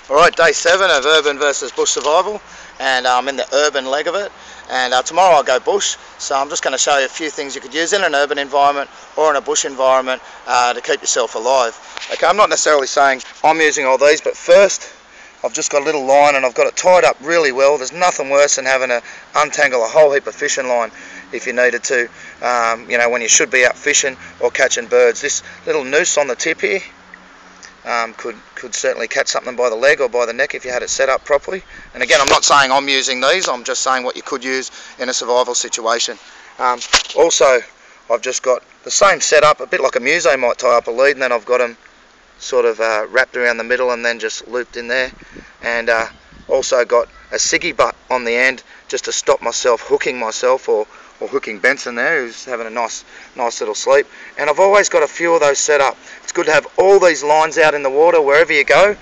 Alright, day 7 of urban versus bush survival, and I'm in the urban leg of it, and tomorrow I'll go bush, so I'm just going to show you a few things you could use in an urban environment or in a bush environment to keep yourself alive. Okay, I'm not necessarily saying I'm using all these, but first I've just got a little line and I've got it tied up really well. There's nothing worse than having to untangle a whole heap of fishing line if you needed to, when you should be out fishing or catching birds. This little noose on the tip here could certainly catch something by the leg or by the neck if you had it set up properly. And again, I'm not saying I'm using these, I'm just saying what you could use in a survival situation. Also, I've just got the same setup, a bit like a museo might tie up a lead, and then I've got them sort of wrapped around the middle and then just looped in there. And also got a ciggy butt on the end just to stop myself hooking myself or hooking Benson there, who's having a nice little sleep. And I've always got a few of those set up. It's good to have all these lines out in the water wherever you go,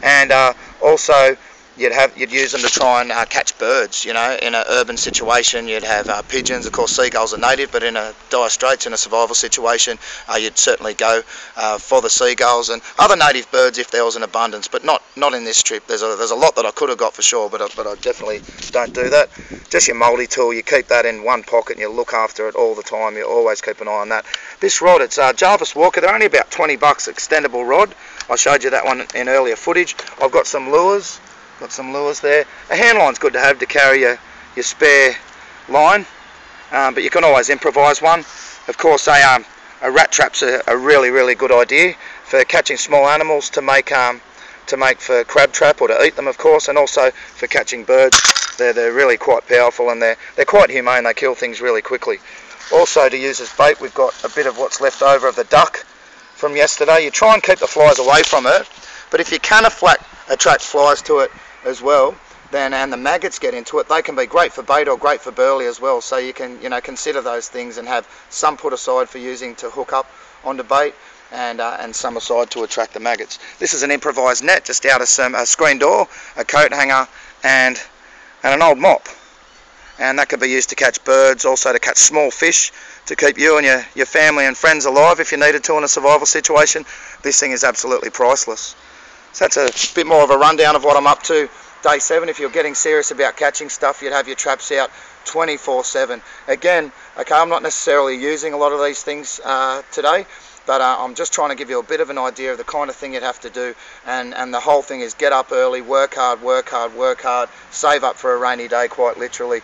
and also you'd use them to try and catch birds. In an urban situation you'd have pigeons. Of course, seagulls are native, but in a dire straits, in a survival situation, you'd certainly go for the seagulls and other native birds if there was an abundance, but not in this trip. There's a lot that I could have got for sure, but I definitely don't do that. Just your multi-tool, you keep that in one pocket and you look after it all the time. You always keep an eye on that. This rod, it's Jarvis Walker. They're only about 20 bucks, extendable rod. I showed you that one in earlier footage. I've got some lures. Got some lures there. A hand line's good to have to carry your spare line, but you can always improvise one. Of course, a rat trap's a really good idea for catching small animals, to make for crab trap, or to eat them, of course, and also for catching birds. They're really quite powerful, and they're quite humane. They kill things really quickly. Also, to use as bait, we've got a bit of what's left over of the duck from yesterday. You try and keep the flies away from it, but if you can attract flies to it as well, and the maggots get into it, they can be great for bait or great for burley as well. So you can consider those things and have some put aside for using to hook up onto bait, and some aside to attract the maggots. This is an improvised net just out of a screen door, a coat hanger, and an old mop, and that could be used to catch birds, also to catch small fish, to keep you and your family and friends alive if you needed to in a survival situation. This thing is absolutely priceless. So that's a bit more of a rundown of what I'm up to day 7. If you're getting serious about catching stuff, you'd have your traps out 24/7. Again, okay, I'm not necessarily using a lot of these things today, but I'm just trying to give you a bit of an idea of the kind of thing you'd have to do, and the whole thing is get up early, work hard, save up for a rainy day, quite literally,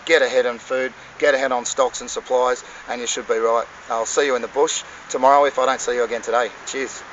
get ahead on food, get ahead on stocks and supplies, and you should be right. I'll see you in the bush tomorrow if I don't see you again today. Cheers.